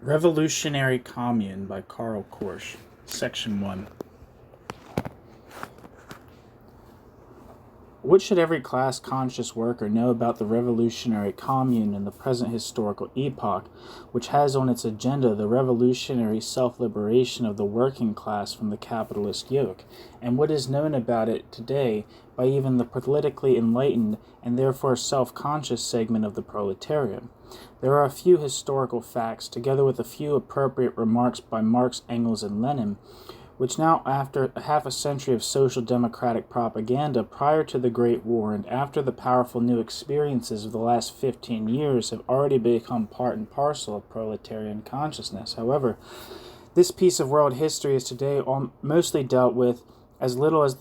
Revolutionary Commune by Karl Korsch, Section 1. What should every class-conscious worker know about the revolutionary commune in the present historical epoch, which has on its agenda the revolutionary self-liberation of the working class from the capitalist yoke, and what is known about it today by even the politically enlightened and therefore self-conscious segment of the proletariat? There are a few historical facts, together with a few appropriate remarks by Marx, Engels, and Lenin, which now, after half a century of social democratic propaganda prior to the Great War and after the powerful new experiences of the last 15 years, have already become part and parcel of proletarian consciousness. However, this piece of world history is today mostly dealt with as little as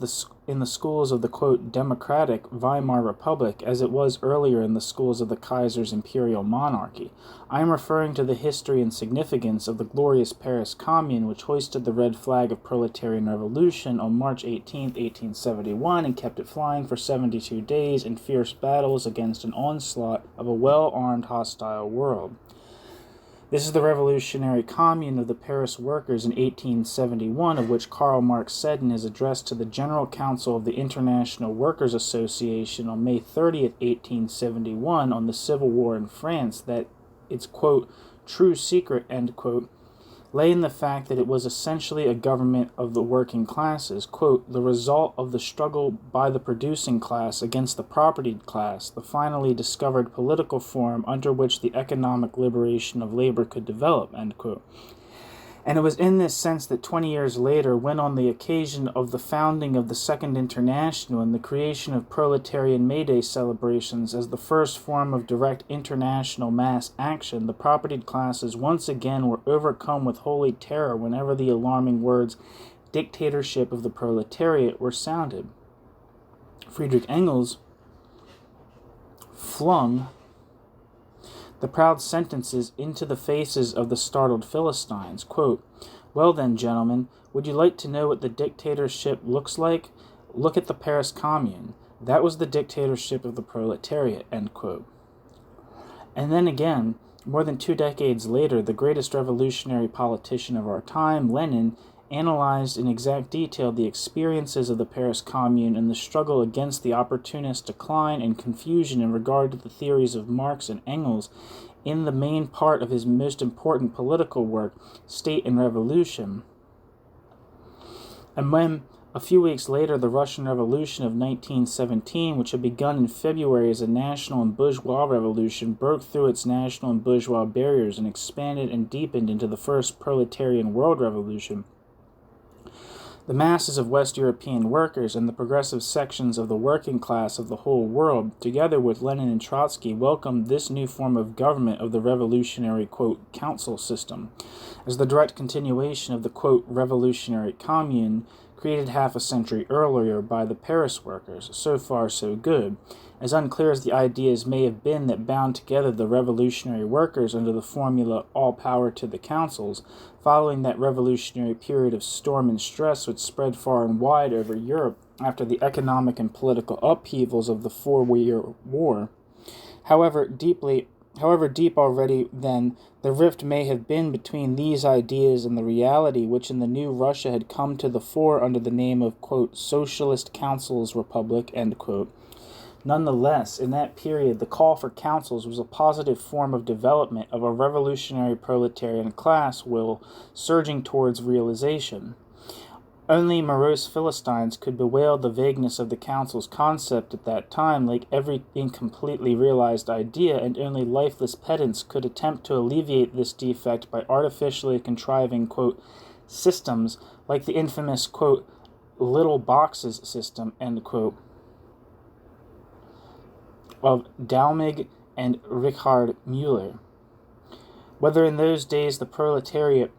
in the schools of the, quote, democratic Weimar Republic as it was earlier in the schools of the Kaiser's imperial monarchy. I am referring to the history and significance of the glorious Paris Commune, which hoisted the red flag of proletarian revolution on March 18, 1871, and kept it flying for 72 days in fierce battles against an onslaught of a well-armed hostile world. This is the revolutionary commune of the Paris workers in 1871, of which Karl Marx said in his address to the General Council of the International Workers' Association on May 30th, 1871, on the Civil War in France, that its, quote, true secret, end quote, lay in the fact that it was essentially a government of the working classes, quote, the result of the struggle by the producing class against the propertied class, the finally discovered political form under which the economic liberation of labor could develop, end quote. And it was in this sense that 20 years later, when on the occasion of the founding of the Second International and the creation of proletarian May Day celebrations as the first form of direct international mass action, the propertied classes once again were overcome with holy terror whenever the alarming words dictatorship of the proletariat were sounded. Friedrich Engels flung the proud sentences into the faces of the startled Philistines. Quote, well then, gentlemen, would you like to know what the dictatorship looks like? Look at the Paris Commune. That was the dictatorship of the proletariat, end quote. And then again, more than 2 decades later, the greatest revolutionary politician of our time, Lenin, analyzed in exact detail the experiences of the Paris Commune and the struggle against the opportunist decline and confusion in regard to the theories of Marx and Engels in the main part of his most important political work, State and Revolution. And when, a few weeks later, the Russian Revolution of 1917, which had begun in February as a national and bourgeois revolution, broke through its national and bourgeois barriers and expanded and deepened into the first proletarian world revolution, the masses of West European workers and the progressive sections of the working class of the whole world, together with Lenin and Trotsky, welcomed this new form of government of the revolutionary, quote, council system, as the direct continuation of the, quote, revolutionary commune created half a century earlier by the Paris workers. So far, so good. As unclear as the ideas may have been that bound together the revolutionary workers under the formula all power to the councils, following that revolutionary period of storm and stress which spread far and wide over Europe after the economic and political upheavals of the 4-year war. However deep already then the rift may have been between these ideas and the reality which in the new Russia had come to the fore under the name of, quote, Socialist Councils Republic, end quote. Nonetheless, in that period, the call for councils was a positive form of development of a revolutionary proletarian class will surging towards realization. Only morose Philistines could bewail the vagueness of the council's concept at that time, like every incompletely realized idea, and only lifeless pedants could attempt to alleviate this defect by artificially contriving, quote, systems like the infamous, quote, little boxes system, end quote, of Dalmig and Richard Müller. Whether in those days the proletariat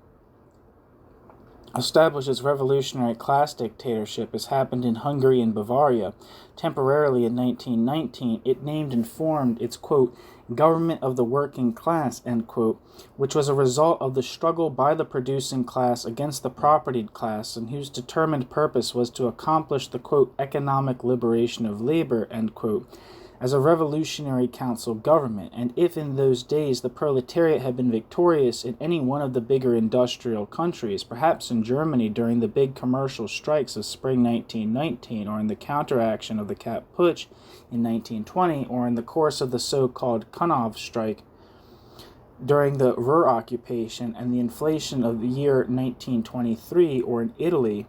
established its revolutionary class dictatorship, as happened in Hungary and Bavaria, temporarily in 1919, it named and formed its, quote, government of the working class, end quote, which was a result of the struggle by the producing class against the propertied class, and whose determined purpose was to accomplish the, quote, economic liberation of labor, end quote, as a revolutionary council government, and if in those days the proletariat had been victorious in any one of the bigger industrial countries, perhaps in Germany during the big commercial strikes of spring 1919, or in the counteraction of the Kapp Putsch in 1920, or in the course of the so-called Kanov strike during the Ruhr occupation and the inflation of the year 1923, or in Italy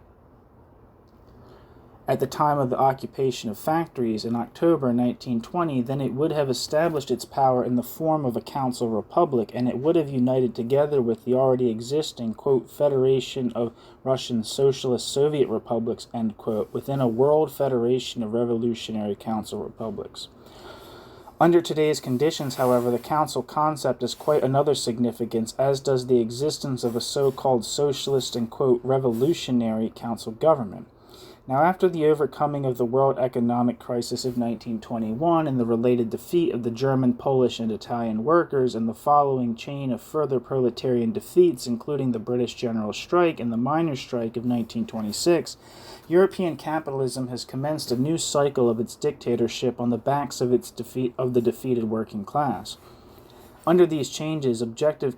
at the time of the occupation of factories in October 1920, then it would have established its power in the form of a council republic, and it would have united together with the already existing, quote, Federation of Russian Socialist Soviet Republics, end quote, within a world federation of revolutionary council republics. Under today's conditions, however, the council concept has quite another significance, as does the existence of a so-called socialist and, quote, revolutionary council government. Now, after the overcoming of the world economic crisis of 1921 and the related defeat of the German, Polish, and Italian workers, and the following chain of further proletarian defeats, including the British General Strike and the Miners' Strike of 1926, European capitalism has commenced a new cycle of its dictatorship on the backs of the defeated working class. Under these changed objective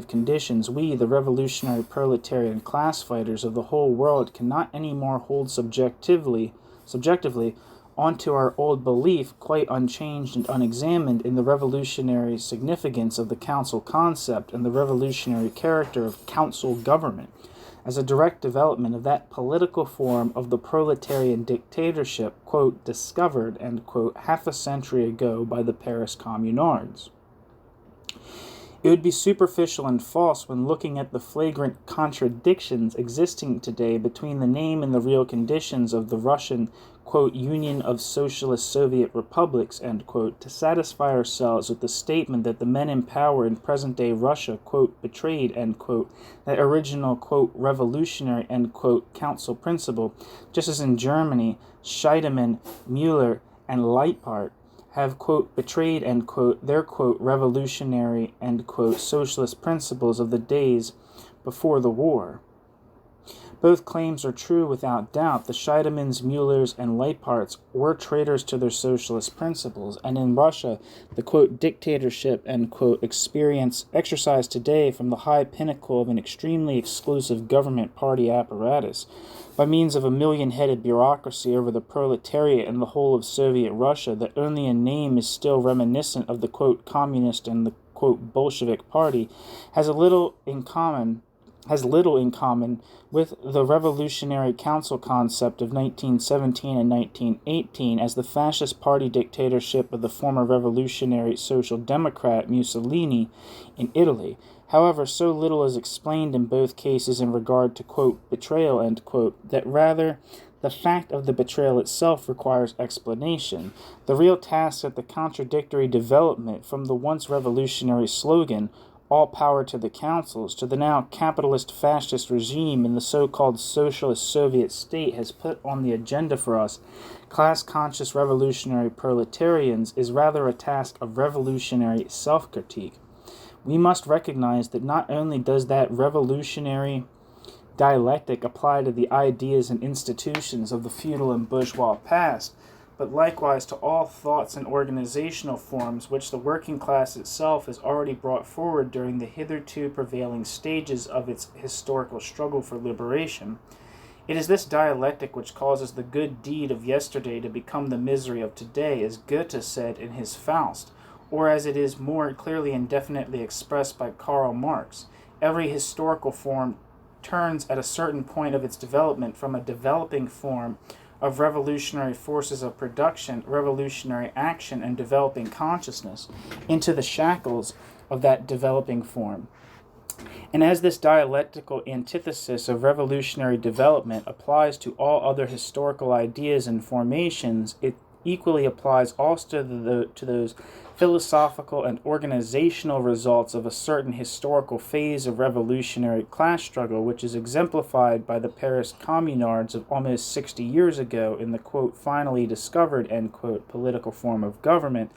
conditions, we, the revolutionary proletarian class fighters of the whole world, cannot any more hold subjectively onto our old belief, quite unchanged and unexamined, in the revolutionary significance of the council concept and the revolutionary character of council government, as a direct development of that political form of the proletarian dictatorship, quote, discovered, end quote, half a century ago by the Paris Communards. It would be superficial and false when looking at the flagrant contradictions existing today between the name and the real conditions of the Russian, quote, Union of Socialist Soviet Republics, end quote, to satisfy ourselves with the statement that the men in power in present-day Russia, quote, betrayed, end quote, that original, quote, revolutionary, end quote, council principle, just as in Germany, Scheidemann, Müller, and Leitpart have, quote, betrayed, end quote, their, quote, revolutionary, end quote, socialist principles of the days before the war. Both claims are true without doubt. The Scheidemanns, Müllers, and Leitparts were traitors to their socialist principles, and in Russia, the, quote, dictatorship, end quote, experience exercised today from the high pinnacle of an extremely exclusive government party apparatus, by means of a million-headed bureaucracy over the proletariat and the whole of Soviet Russia that only in name is still reminiscent of the, quote, communist and the, quote, Bolshevik party, has little in common with the revolutionary council concept of 1917 and 1918 as the fascist party dictatorship of the former revolutionary social democrat Mussolini in Italy. However, so little is explained in both cases in regard to, quote, betrayal, end quote, that rather the fact of the betrayal itself requires explanation. The real task of the contradictory development from the once revolutionary slogan, all power to the councils, to the now capitalist fascist regime in the so-called socialist Soviet state has put on the agenda for us, class-conscious revolutionary proletarians, is rather a task of revolutionary self-critique. We must recognize that not only does that revolutionary dialectic apply to the ideas and institutions of the feudal and bourgeois past, but likewise to all thoughts and organizational forms which the working class itself has already brought forward during the hitherto prevailing stages of its historical struggle for liberation. It is this dialectic which causes the good deed of yesterday to become the misery of today, as Goethe said in his Faust, or as it is more clearly and definitely expressed by Karl Marx. Every historical form turns at a certain point of its development from a developing form of revolutionary forces of production, revolutionary action, and developing consciousness into the shackles of that developing form. And as this dialectical antithesis of revolutionary development applies to all other historical ideas and formations, it equally applies also to those philosophical and organizational results of a certain historical phase of revolutionary class struggle, which is exemplified by the Paris Communards of almost 60 years ago in the, quote, finally discovered, end quote, political form of government,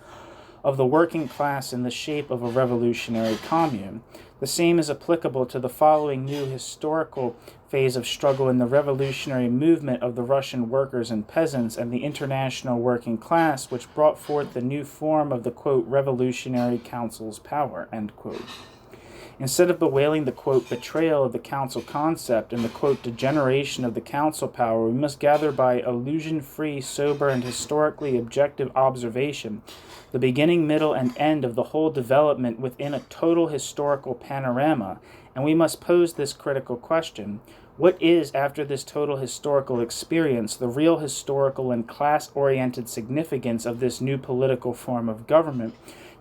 of the working class in the shape of a revolutionary commune. The same is applicable to the following new historical phase of struggle in the revolutionary movement of the Russian workers and peasants and the international working class, which brought forth the new form of the, quote, revolutionary council's power, end quote. Instead of bewailing the, quote, betrayal of the council concept and the, quote, degeneration of the council power, we must gather by illusion-free, sober, and historically objective observation the beginning, middle, and end of the whole development within a total historical panorama, and we must pose this critical question. What is, after this total historical experience, the real historical and class-oriented significance of this new political form of government,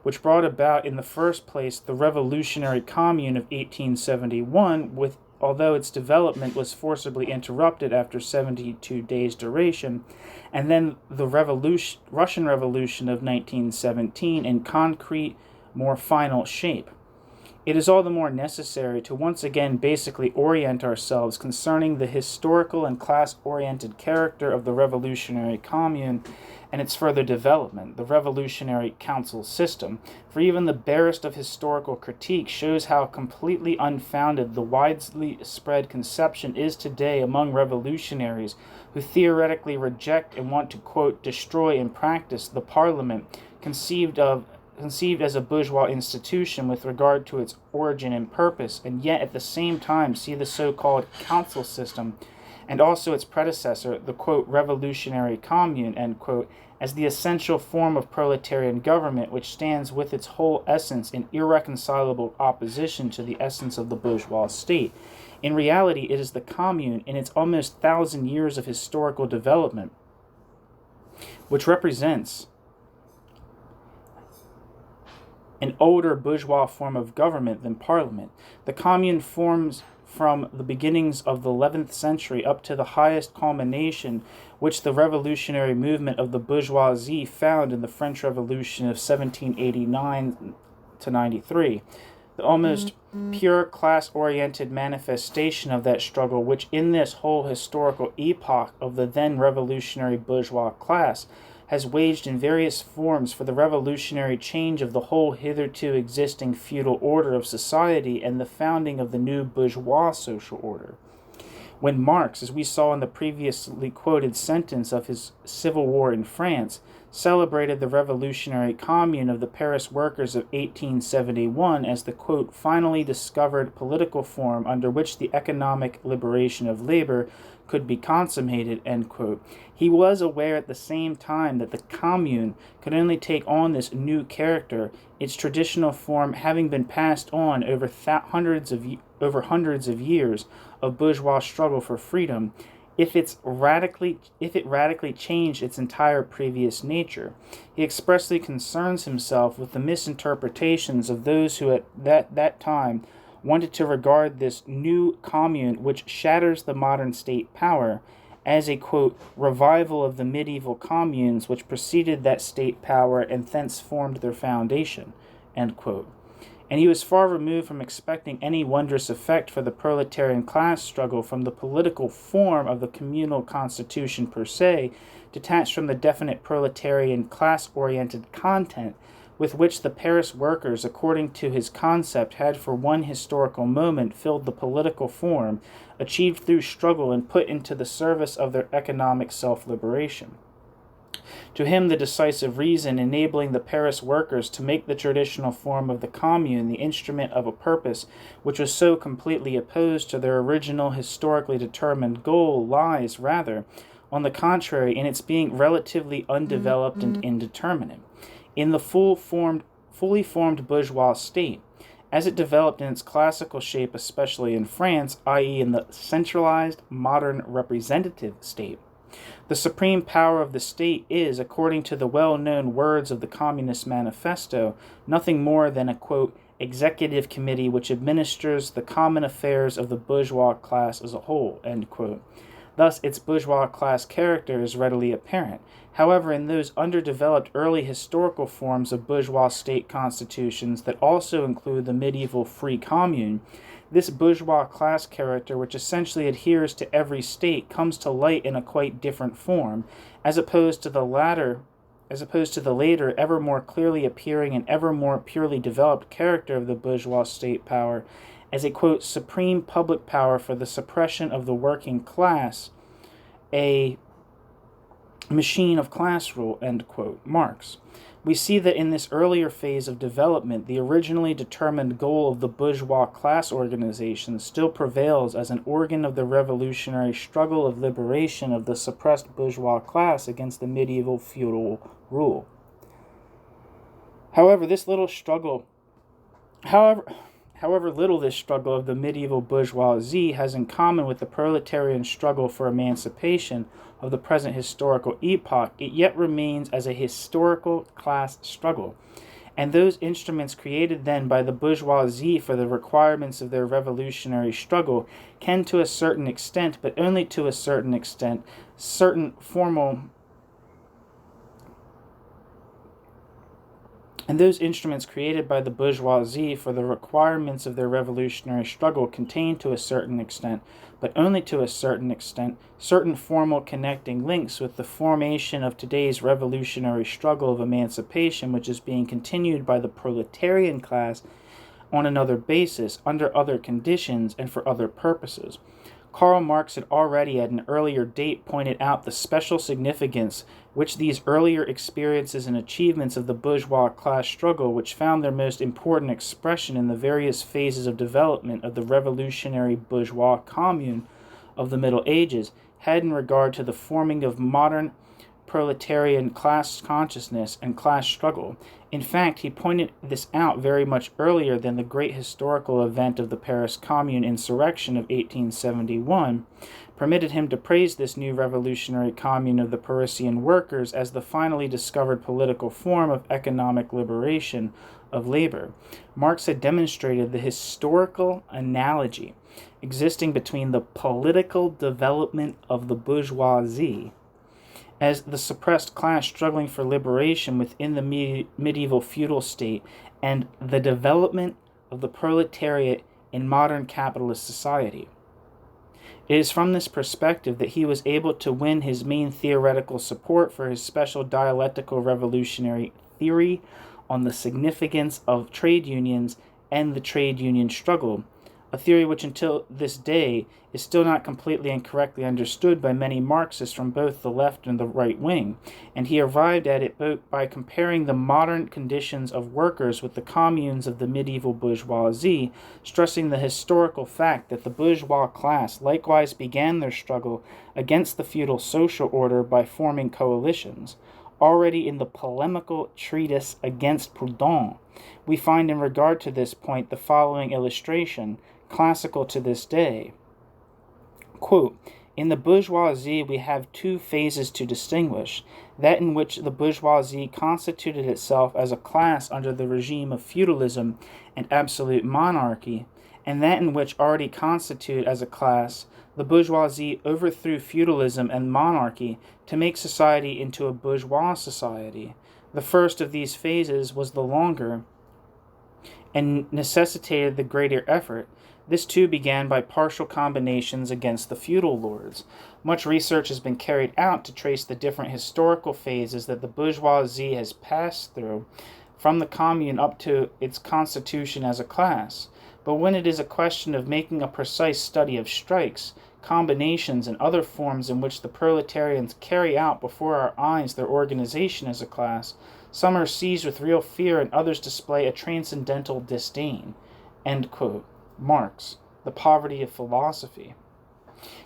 which brought about in the first place the revolutionary commune of 1871, although its development was forcibly interrupted after 72 days' duration, and then the Russian Revolution of 1917 in concrete, more final shape. It is all the more necessary to once again basically orient ourselves concerning the historical and class-oriented character of the revolutionary commune and its further development, the revolutionary council system, for even the barest of historical critique shows how completely unfounded the widely spread conception is today among revolutionaries who theoretically reject and want to, quote, destroy in practice the parliament conceived as a bourgeois institution with regard to its origin and purpose, and yet at the same time see the so-called council system and also its predecessor, the, quote, revolutionary commune, end quote, as the essential form of proletarian government which stands with its whole essence in irreconcilable opposition to the essence of the bourgeois state. In reality, it is the commune in its almost 1,000 years of historical development which represents an older bourgeois form of government than parliament. The commune forms from the beginnings of the 11th century up to the highest culmination which the revolutionary movement of the bourgeoisie found in the French Revolution of 1789 to 93. The almost pure class-oriented manifestation of that struggle, which in this whole historical epoch of the then revolutionary bourgeois class has waged in various forms for the revolutionary change of the whole hitherto existing feudal order of society and the founding of the new bourgeois social order. When Marx, as we saw in the previously quoted sentence of his Civil War in France, celebrated the revolutionary commune of the Paris workers of 1871 as the, quote, finally discovered political form under which the economic liberation of labor could be consummated, end quote, he was aware at the same time that the commune could only take on this new character, its traditional form having been passed on over hundreds of years of bourgeois struggle for freedom, if it radically changed its entire previous nature. He expressly concerns himself with the misinterpretations of those who at that time wanted to regard this new commune, which shatters the modern state power, as a, quote, revival of the medieval communes which preceded that state power and thence formed their foundation, end quote. And he was far removed from expecting any wondrous effect for the proletarian class struggle from the political form of the communal constitution per se, detached from the definite proletarian class-oriented content with which the Paris workers, according to his concept, had for one historical moment filled the political form, achieved through struggle and put into the service of their economic self-liberation. To him, the decisive reason enabling the Paris workers to make the traditional form of the commune the instrument of a purpose which was so completely opposed to their original historically determined goal lies, rather, on the contrary, in its being relatively undeveloped and indeterminate. In the fully formed bourgeois state, as it developed in its classical shape, especially in France, i.e. in the centralized, modern, representative state, the supreme power of the state is, according to the well-known words of the Communist Manifesto, nothing more than a, quote, executive committee which administers the common affairs of the bourgeois class as a whole, end quote. Thus, its bourgeois class character is readily apparent. However, in those underdeveloped early historical forms of bourgeois state constitutions that also include the medieval free commune, this bourgeois class character, which essentially adheres to every state, comes to light in a quite different form, as opposed to the latter as opposed to the later, ever more clearly appearing and ever more purely developed character of the bourgeois state power as a, quote, supreme public power for the suppression of the working class, a machine of class rule, end quote, Marx. We see that in this earlier phase of development, the originally determined goal of the bourgeois class organization still prevails as an organ of the revolutionary struggle of liberation of the suppressed bourgeois class against the medieval feudal rule. However little this struggle of the medieval bourgeoisie has in common with the proletarian struggle for emancipation of the present historical epoch, it yet remains as a historical class struggle, and those instruments created then by the bourgeoisie for the requirements of their revolutionary struggle can, to a certain extent, but only to a certain extent, certain formal and those instruments created by the bourgeoisie for the requirements of their revolutionary struggle contain, to a certain extent, but only to a certain extent, certain formal connecting links with the formation of today's revolutionary struggle of emancipation, which is being continued by the proletarian class on another basis, under other conditions, and for other purposes. Karl Marx had already at an earlier date pointed out the special significance which these earlier experiences and achievements of the bourgeois class struggle, which found their most important expression in the various phases of development of the revolutionary bourgeois commune of the Middle Ages, had in regard to the forming of modern proletarian class consciousness and class struggle. In fact, he pointed this out very much earlier than the great historical event of the Paris Commune insurrection of 1871 permitted him to praise this new revolutionary commune of the Parisian workers as the finally discovered political form of economic liberation of labor. Marx had demonstrated the historical analogy existing between the political development of the bourgeoisie as the suppressed class struggling for liberation within the medieval feudal state, and the development of the proletariat in modern capitalist society. It is from this perspective that he was able to win his main theoretical support for his special dialectical revolutionary theory on the significance of trade unions and the trade union struggle, a theory which until this day is still not completely and correctly understood by many Marxists from both the left and the right wing, and he arrived at it both by comparing the modern conditions of workers with the communes of the medieval bourgeoisie, stressing the historical fact that the bourgeois class likewise began their struggle against the feudal social order by forming coalitions. Already in the polemical treatise Against Proudhon, we find in regard to this point the following illustration, classical to this day. Quote, in the bourgeoisie we have two phases to distinguish, that in which the bourgeoisie constituted itself as a class under the regime of feudalism and absolute monarchy, and that in which already constituted as a class, the bourgeoisie overthrew feudalism and monarchy to make society into a bourgeois society. The first of these phases was the longer and necessitated the greater effort. This too began by partial combinations against the feudal lords. Much research has been carried out to trace the different historical phases that the bourgeoisie has passed through, from the commune up to its constitution as a class. But when it is a question of making a precise study of strikes, combinations, and other forms in which the proletarians carry out before our eyes their organization as a class, some are seized with real fear and others display a transcendental disdain. End quote. Marx, The Poverty of Philosophy.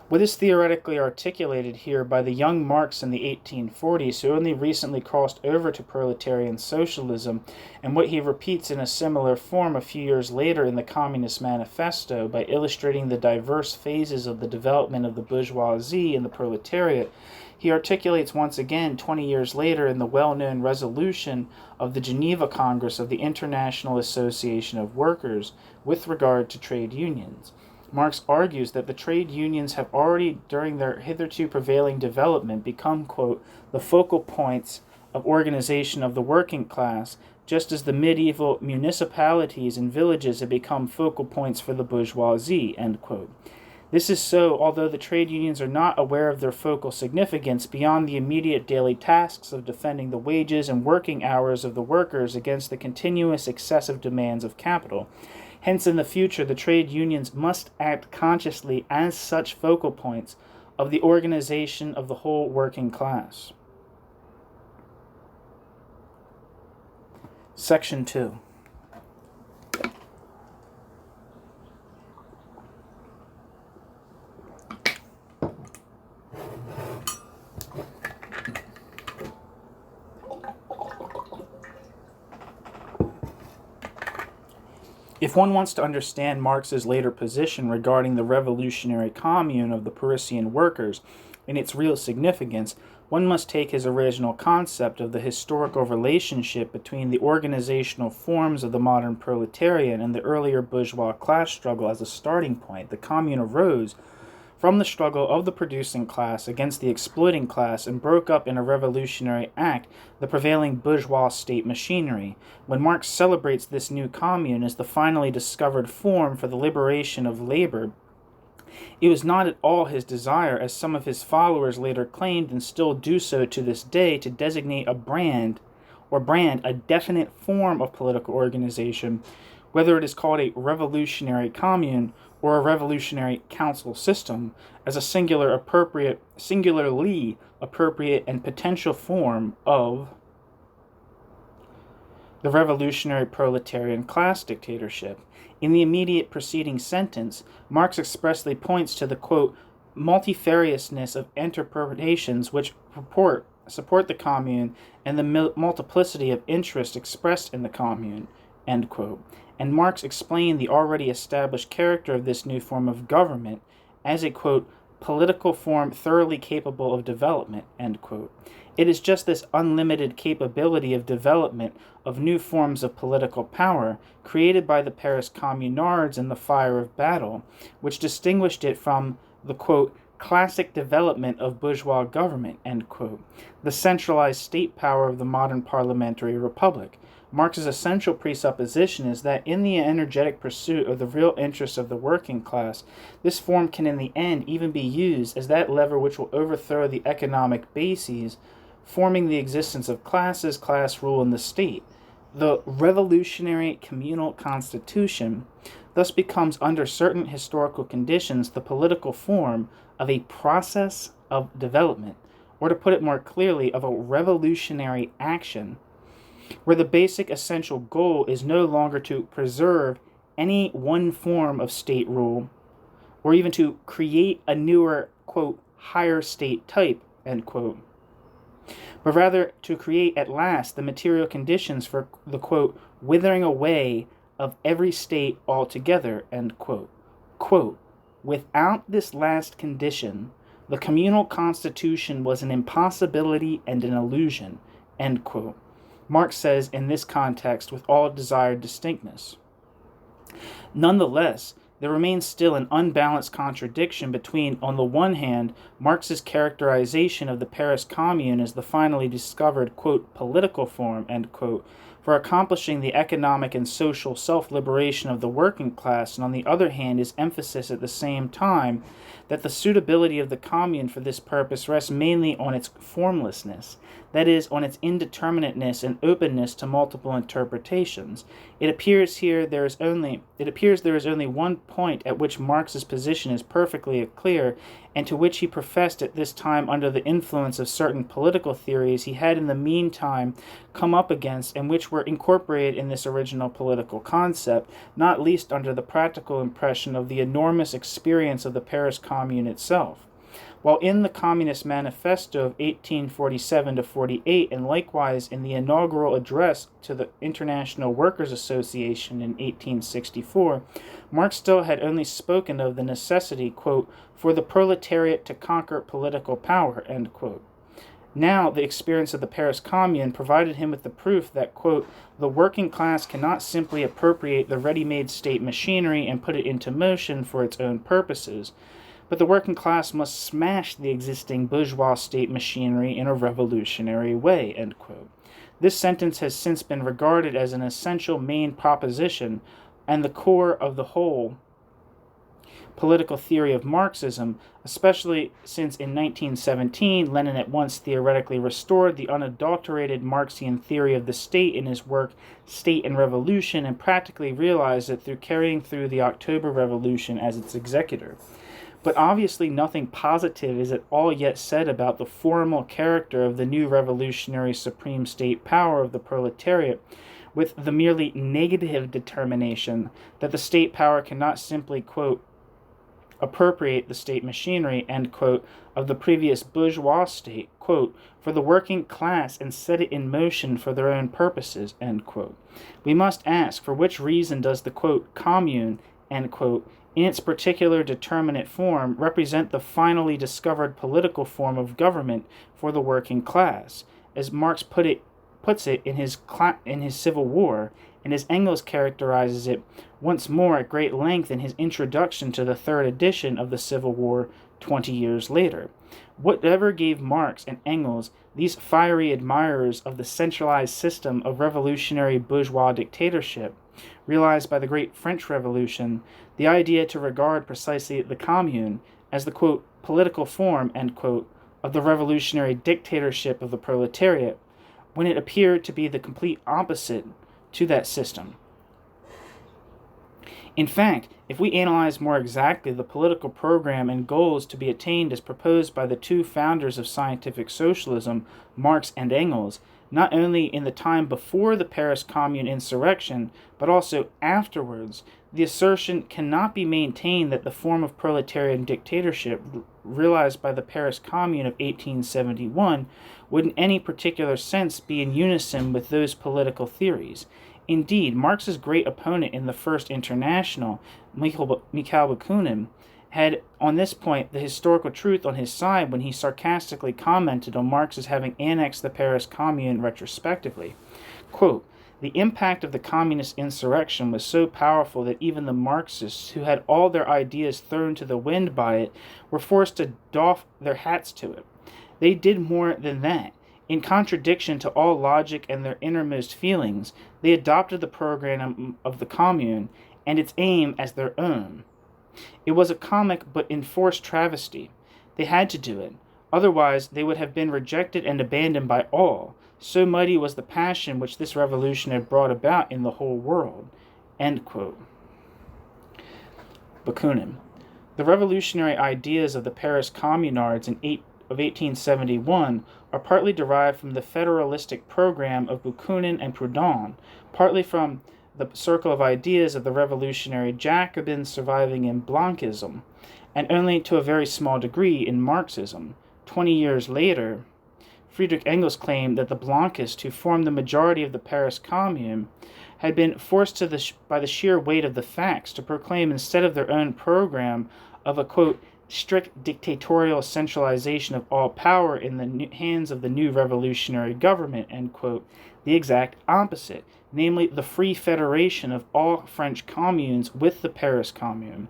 What is theoretically articulated here by the young Marx in the 1840s, who only recently crossed over to proletarian socialism, and what he repeats in a similar form a few years later in the Communist Manifesto by illustrating the diverse phases of the development of the bourgeoisie and the proletariat, he articulates once again 20 years later in the well-known resolution of the Geneva Congress of the International Association of Workers with regard to trade unions. Marx argues that the trade unions have already, during their hitherto prevailing development, become, quote, the focal points of organization of the working class, just as the medieval municipalities and villages have become focal points for the bourgeoisie, end quote. This is so, although the trade unions are not aware of their focal significance beyond the immediate daily tasks of defending the wages and working hours of the workers against the continuous excessive demands of capital. Hence, in the future, the trade unions must act consciously as such focal points of the organization of the whole working class. Section 2. If one wants to understand Marx's later position regarding the revolutionary commune of the Parisian workers and its real significance, one must take his original concept of the historical relationship between the organizational forms of the modern proletariat and the earlier bourgeois class struggle as a starting point. The commune arose from the struggle of the producing class against the exploiting class and broke up in a revolutionary act the prevailing bourgeois state machinery. When Marx celebrates this new commune as the finally discovered form for the liberation of labor, it was not at all his desire, as some of his followers later claimed and still do so to this day, to designate a brand a definite form of political organization, whether it is called a revolutionary commune or a revolutionary council system, as a singularly appropriate and potential form of the revolutionary proletarian class dictatorship. In the immediate preceding sentence, Marx expressly points to the, quote, multifariousness of interpretations which support the commune and the multiplicity of interests expressed in the commune, end quote. And Marx explained the already established character of this new form of government as a, quote, political form thoroughly capable of development, end quote. It is just this unlimited capability of development of new forms of political power created by the Paris communards in the fire of battle, which distinguished it from the, quote, classic development of bourgeois government, end quote, the centralized state power of the modern parliamentary republic. Marx's essential presupposition is that in the energetic pursuit of the real interests of the working class, this form can in the end even be used as that lever which will overthrow the economic bases forming the existence of classes, class rule, and the state. The revolutionary communal constitution thus becomes, under certain historical conditions, the political form of a process of development, or to put it more clearly, of a revolutionary action, where the basic essential goal is no longer to preserve any one form of state rule, or even to create a newer, quote, higher state type, end quote, but rather to create at last the material conditions for the, quote, withering away of every state altogether, end quote. Quote, without this last condition, the communal constitution was an impossibility and an illusion, end quote. Marx says in this context with all desired distinctness. Nonetheless, there remains still an unbalanced contradiction between, on the one hand, Marx's characterization of the Paris Commune as the finally discovered, quote, political form, end quote, for accomplishing the economic and social self-liberation of the working class, and on the other hand, his emphasis at the same time that the suitability of the commune for this purpose rests mainly on its formlessness, that is, on its indeterminateness and openness to multiple interpretations. It appears there is only one point at which Marx's position is perfectly clear, and to which he professed at this time under the influence of certain political theories he had in the meantime come up against, and which were incorporated in this original political concept, not least under the practical impression of the enormous experience of the Paris Commune itself. While in the Communist Manifesto of 1847-48, and likewise in the inaugural address to the International Workers' Association in 1864, Marx still had only spoken of the necessity, quote, for the proletariat to conquer political power, end quote. Now, the experience of the Paris Commune provided him with the proof that, quote, the working class cannot simply appropriate the ready-made state machinery and put it into motion for its own purposes, but the working class must smash the existing bourgeois state machinery in a revolutionary way, end quote. This sentence has since been regarded as an essential main proposition and the core of the whole political theory of Marxism, especially since in 1917 Lenin at once theoretically restored the unadulterated Marxian theory of the state in his work State and Revolution, and practically realized it through carrying through the October Revolution as its executor. But obviously nothing positive is at all yet said about the formal character of the new revolutionary supreme state power of the proletariat, with the merely negative determination that the state power cannot simply, quote, appropriate the state machinery, end quote, of the previous bourgeois state, quote, for the working class and set it in motion for their own purposes, end quote. We must ask, for which reason does the, quote, commune, end quote, in its particular determinate form, represent the finally discovered political form of government for the working class, as Marx puts it in his Civil War, and as Engels characterizes it once more at great length in his introduction to the third edition of the Civil War 20 years later. Whatever gave Marx and Engels, these fiery admirers of the centralized system of revolutionary bourgeois dictatorship, realized by the great French Revolution, the idea to regard precisely the commune as the, quote, political form, end quote, of the revolutionary dictatorship of the proletariat, when it appeared to be the complete opposite to that system. In fact, if we analyze more exactly the political program and goals to be attained as proposed by the two founders of scientific socialism, Marx and Engels, not only in the time before the Paris Commune insurrection, but also afterwards, the assertion cannot be maintained that the form of proletarian dictatorship realized by the Paris Commune of 1871 would in any particular sense be in unison with those political theories. Indeed, Marx's great opponent in the First International, Mikhail Bakunin, had on this point the historical truth on his side when he sarcastically commented on Marx as having annexed the Paris Commune retrospectively. Quote, the impact of the communist insurrection was so powerful that even the Marxists, who had all their ideas thrown to the wind by it, were forced to doff their hats to it. They did more than that. In contradiction to all logic and their innermost feelings, they adopted the program of the Commune and its aim as their own. It was a comic but enforced travesty. They had to do it. Otherwise, they would have been rejected and abandoned by all. So mighty was the passion which this revolution had brought about in the whole world. End quote. Bakunin. The revolutionary ideas of the Paris Communards of 1871 are partly derived from the federalistic program of Bakunin and Proudhon, partly from the circle of ideas of the revolutionary Jacobins surviving in Blanchism, and only to a very small degree in Marxism. 20 years later, Friedrich Engels claimed that the Blanquists, who formed the majority of the Paris Commune, had been forced by the sheer weight of the facts to proclaim instead of their own program of a, quote, strict dictatorial centralization of all power in the hands of the new revolutionary government, end quote, the exact opposite, namely the free federation of all French communes with the Paris Commune.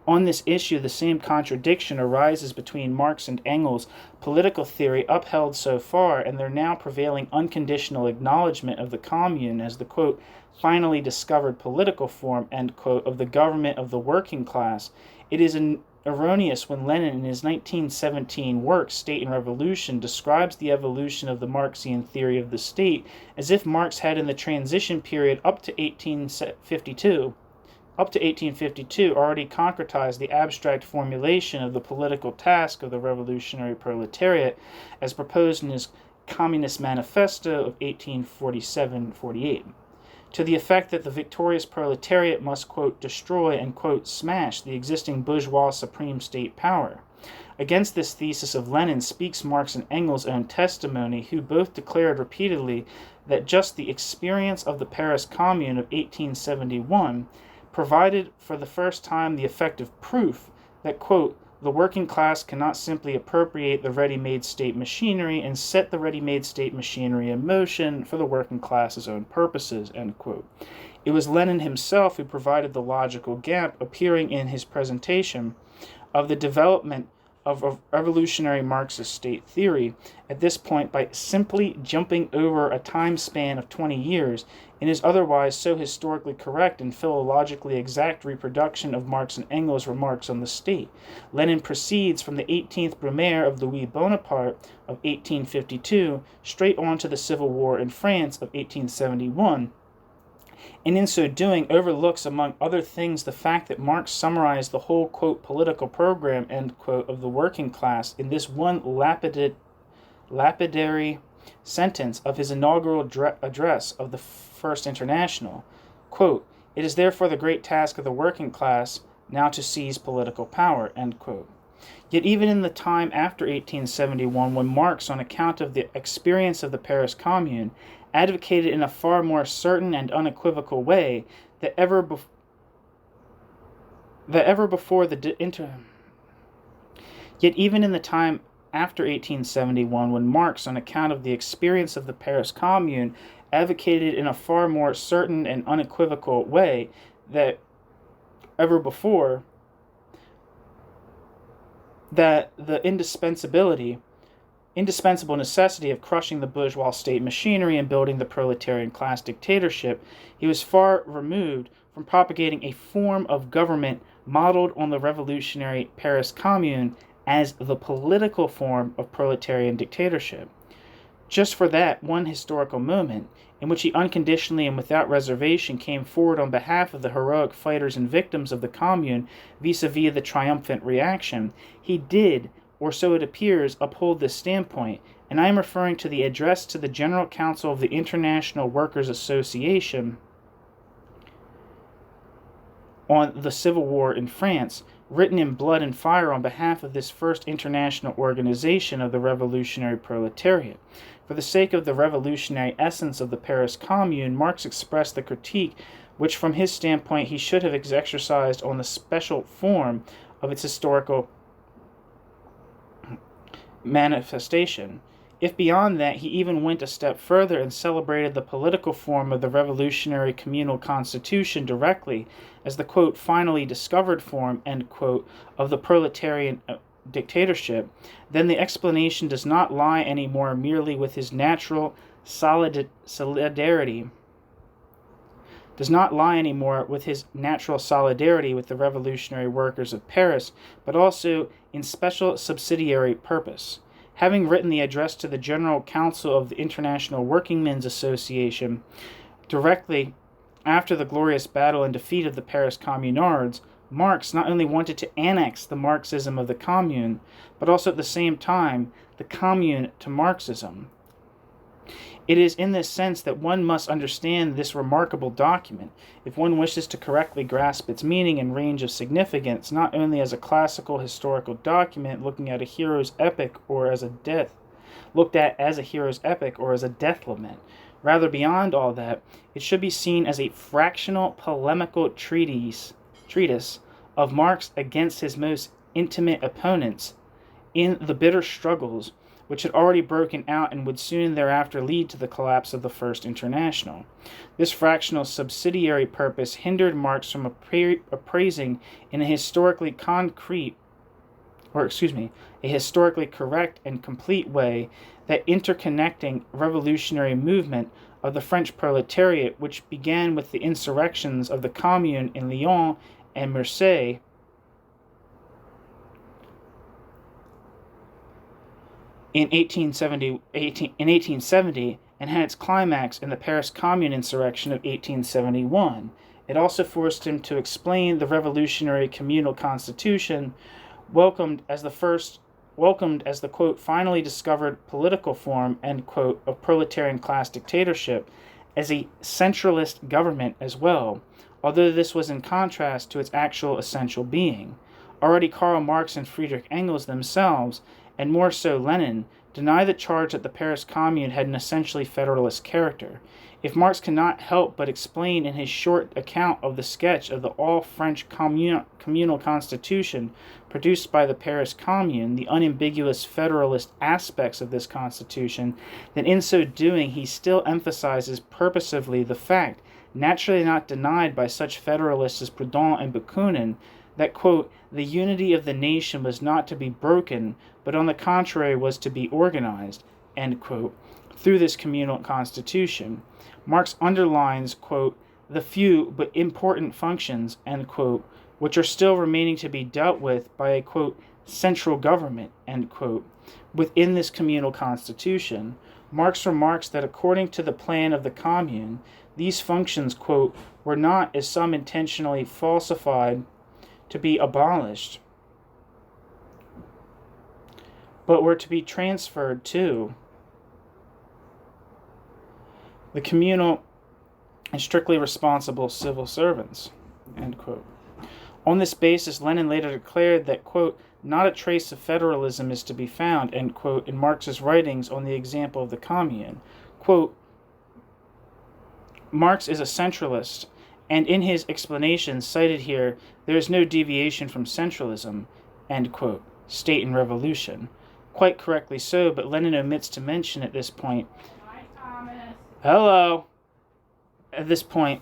On this issue, the same contradiction arises between Marx and Engels' political theory upheld so far and their now prevailing unconditional acknowledgement of the Commune as the, quote, finally discovered political form, end quote, of the government of the working class. It is erroneous when Lenin, in his 1917 work, State and Revolution, describes the evolution of the Marxian theory of the state as if Marx had in the transition period up to 1852 already concretized the abstract formulation of the political task of the revolutionary proletariat as proposed in his Communist Manifesto of 1847-48. To the effect that the victorious proletariat must, quote, destroy and, quote, smash the existing bourgeois supreme state power. Against this thesis of Lenin speaks Marx and Engels' own testimony, who both declared repeatedly that just the experience of the Paris Commune of 1871 provided for the first time the effective proof that, quote, the working class cannot simply appropriate the ready-made state machinery and set the ready-made state machinery in motion for the working class's own purposes, end quote. It was Lenin himself who provided the logical gap appearing in his presentation of the development of a revolutionary Marxist state theory at this point by simply jumping over a time span of 20 years in his otherwise so historically correct and philologically exact reproduction of Marx and Engels' remarks on the state. Lenin proceeds from the 18th Brumaire of Louis Bonaparte of 1852 straight on to the Civil War in France of 1871, and in so doing overlooks, among other things, the fact that Marx summarized the whole, quote, political program, end quote, of the working class in this one lapidary sentence of his inaugural address of the First International. Quote, "It is therefore the great task of the working class now to seize political power," end quote. Yet even in the time after 1871, when Marx, on account of the experience of the Paris Commune, advocated in a far more certain and unequivocal way that ever before Yet even in the time after 1871, when Marx, on account of the experience of the Paris Commune, advocated in a far more certain and unequivocal way that ever before that the indispensable necessity of crushing the bourgeois state machinery and building the proletarian class dictatorship, he was far removed from propagating a form of government modeled on the revolutionary Paris Commune as the political form of proletarian dictatorship. Just for that one historical moment, in which he unconditionally and without reservation came forward on behalf of the heroic fighters and victims of the Commune vis-a-vis the triumphant reaction, he did, or so it appears, uphold this standpoint, and I am referring to the address to the General Council of the International Workers' Association on the Civil War in France, written in blood and fire on behalf of this first international organization of the revolutionary proletariat. For the sake of the revolutionary essence of the Paris Commune, Marx expressed the critique which from his standpoint he should have exercised on the special form of its historical manifestation. If beyond that he even went a step further and celebrated the political form of the revolutionary communal constitution directly as the, quote, finally discovered form, end quote, of the proletarian dictatorship, then the explanation does not lie any more merely with his natural solidarity with the revolutionary workers of Paris, but also in special subsidiary purpose. Having written the address to the General Council of the International Workingmen's Association directly after the glorious battle and defeat of the Paris Communards, Marx not only wanted to annex the Marxism of the Commune, but also at the same time the Commune to Marxism. It is in this sense that one must understand this remarkable document, if one wishes to correctly grasp its meaning and range of significance, not only as a classical historical document looked at as a hero's epic or as a death lament. Rather, beyond all that, it should be seen as a fractional polemical treatise of Marx against his most intimate opponents in the bitter struggles which had already broken out and would soon thereafter lead to the collapse of the First International. This fractional subsidiary purpose hindered Marx from appraising in a historically correct and complete way that interconnecting revolutionary movement of the French proletariat, which began with the insurrections of the Commune in Lyon and Marseille, in 1870 and had its climax in the Paris Commune insurrection of 1871. It also forced him to explain the revolutionary communal constitution, welcomed as the, quote, finally discovered political form, end quote, of proletarian class dictatorship, as a centralist government as well, although this was in contrast to its actual essential being. Already Karl Marx and Friedrich Engels themselves, and more so Lenin, deny the charge that the Paris Commune had an essentially federalist character. If Marx cannot help but explain in his short account of the sketch of the all-French communal constitution produced by the Paris Commune the unambiguous federalist aspects of this constitution, then in so doing he still emphasizes purposively the fact, naturally not denied by such federalists as Proudhon and Bakunin, that, quote, the unity of the nation was not to be broken, but on the contrary was to be organized, end quote, through this communal constitution. Marx underlines, quote, the few but important functions, end quote, which are still remaining to be dealt with by a, quote, central government, end quote, within this communal constitution. Marx remarks that according to the plan of the Commune, these functions, quote, were not, as some intentionally falsified, to be abolished, but were to be transferred to the communal and strictly responsible civil servants, end quote. On this basis, Lenin later declared that, quote, not a trace of federalism is to be found, end quote, in Marx's writings on the example of the Commune. Quote, Marx is a centralist, and in his explanations cited here, there is no deviation from centralism, end quote, state and revolution. Quite correctly so, but Lenin omits to mention at this point, Hi, Thomas. hello, at this point,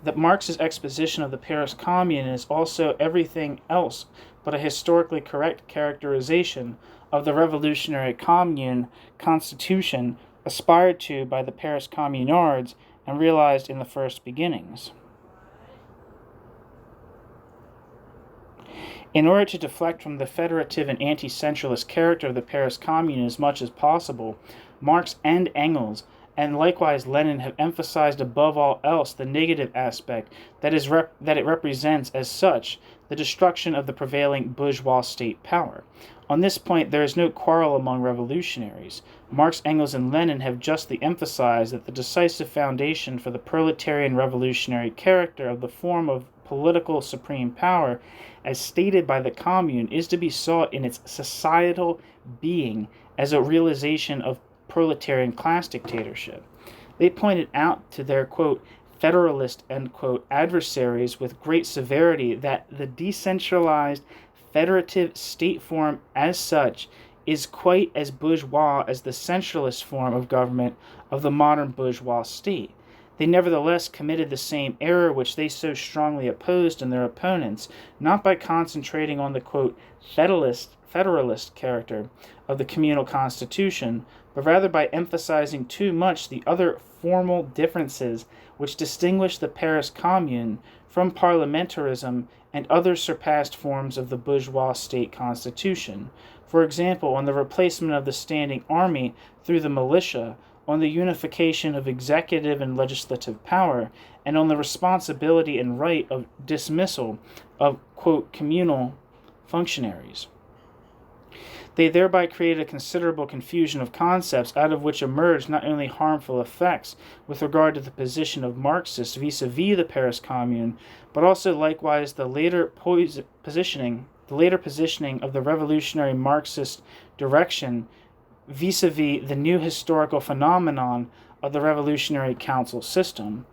that Marx's exposition of the Paris Commune is also everything else but a historically correct characterization of the revolutionary commune constitution aspired to by the Paris Communards and realized in the first beginnings. In order to deflect from the federative and anti-centralist character of the Paris Commune as much as possible, Marx and Engels and likewise Lenin have emphasized above all else the negative aspect that it represents as such, the destruction of the prevailing bourgeois state power. On this point, there is no quarrel among revolutionaries. Marx, Engels, and Lenin have justly emphasized that the decisive foundation for the proletarian revolutionary character of the form of political supreme power, as stated by the Commune, is to be sought in its societal being as a realization of proletarian class dictatorship. They pointed out to their, quote, federalist, end quote, adversaries with great severity that the decentralized federative state form as such is quite as bourgeois as the centralist form of government of the modern bourgeois state. They nevertheless committed the same error which they so strongly opposed in their opponents, not by concentrating on the, quote, federalist character of the communal constitution, but rather by emphasizing too much the other formal differences which distinguish the Paris Commune from parliamentarism and other surpassed forms of the bourgeois state constitution. For example, on the replacement of the standing army through the militia, on the unification of executive and legislative power, and on the responsibility and right of dismissal of, quote, communal functionaries. They thereby created a considerable confusion of concepts, out of which emerged not only harmful effects with regard to the position of Marxists vis-a-vis the Paris Commune, but also likewise the later positioning of the revolutionary Marxist direction vis-a-vis the new historical phenomenon of the revolutionary council system.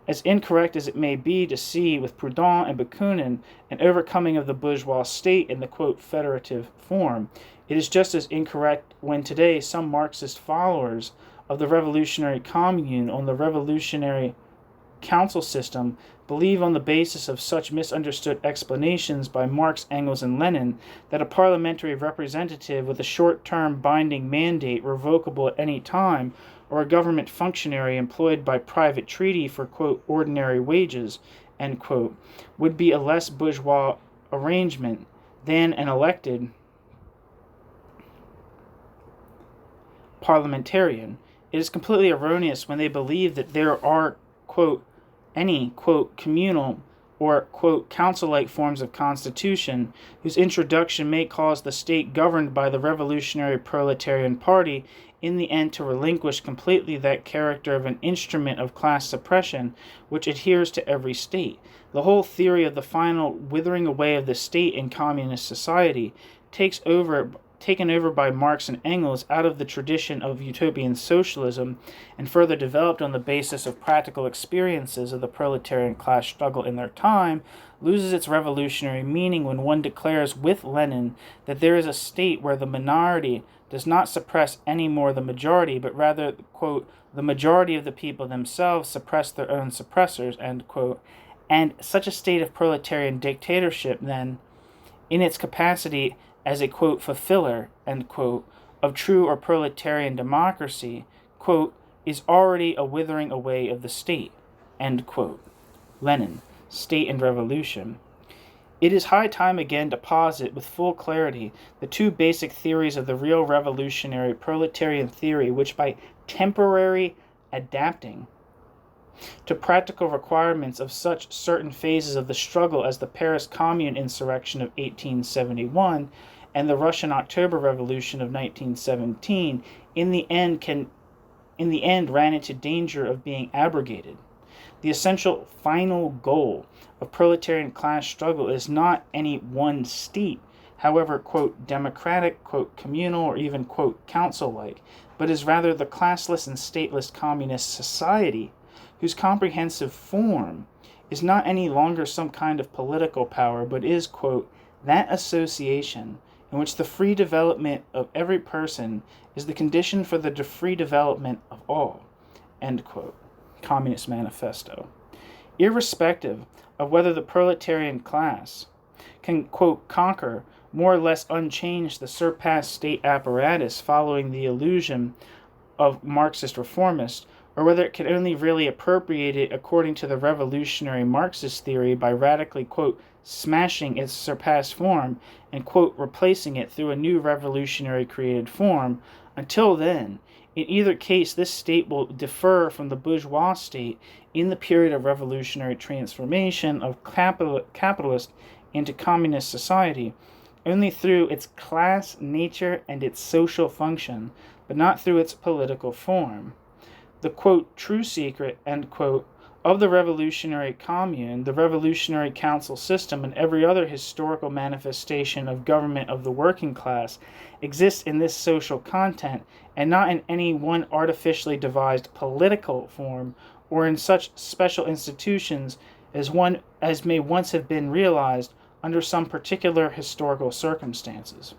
As incorrect as it may be to see with Proudhon and Bakunin an overcoming of the bourgeois state in the, quote, federative form, it is just as incorrect when today some Marxist followers of the revolutionary commune on the revolutionary council system believe on the basis of such misunderstood explanations by Marx, Engels, and Lenin that a parliamentary representative with a short-term binding mandate revocable at any time, or a government functionary employed by private treaty for, quote, ordinary wages, end quote, would be a less bourgeois arrangement than an elected parliamentarian. It is completely erroneous when they believe that there are, quote, any, quote, communal or, quote, council-like forms of constitution whose introduction may cause the state governed by the revolutionary proletarian party in the end to relinquish completely that character of an instrument of class suppression which adheres to every state. The whole theory of the final withering away of the state in communist society taken over by Marx and Engels out of the tradition of utopian socialism and further developed on the basis of practical experiences of the proletarian class struggle in their time, loses its revolutionary meaning when one declares with Lenin that there is a state where the minority does not suppress any more the majority, but rather, quote, the majority of the people themselves suppress their own suppressors, end quote, And such a state of proletarian dictatorship, then, in its capacity as a, quote, fulfiller, end quote, of true or proletarian democracy, quote, is already a withering away of the state, end quote. Lenin, State and Revolution. It is high time again to posit with full clarity the two basic theories of the real revolutionary proletarian theory, which by temporary adapting to practical requirements of such certain phases of the struggle as the Paris Commune insurrection of 1871 and the Russian October Revolution of 1917, in the end ran into danger of being abrogated. The essential final goal of proletarian class struggle is not any one state, however, quote, democratic, quote, communal, or even, quote, council-like, but is rather the classless and stateless communist society, whose comprehensive form is not any longer some kind of political power, but is, quote, that association in which the free development of every person is the condition for the free development of all, end quote. Communist Manifesto. Irrespective of whether the proletarian class can, quote, conquer, more or less unchanged the surpassed state apparatus following the illusion of Marxist reformists, or whether it can only really appropriate it according to the revolutionary Marxist theory by radically, quote, smashing its surpassed form and, quote, replacing it through a new revolutionary created form. Until then, in either case, this state will differ from the bourgeois state in the period of revolutionary transformation of capitalist into communist society only through its class nature and its social function, but not through its political form. The, quote, true secret, end quote, of the revolutionary commune, the revolutionary council system, and every other historical manifestation of government of the working class exists in this social content and not in any one artificially devised political form or in such special institutions as may once have been realized under some particular historical circumstances.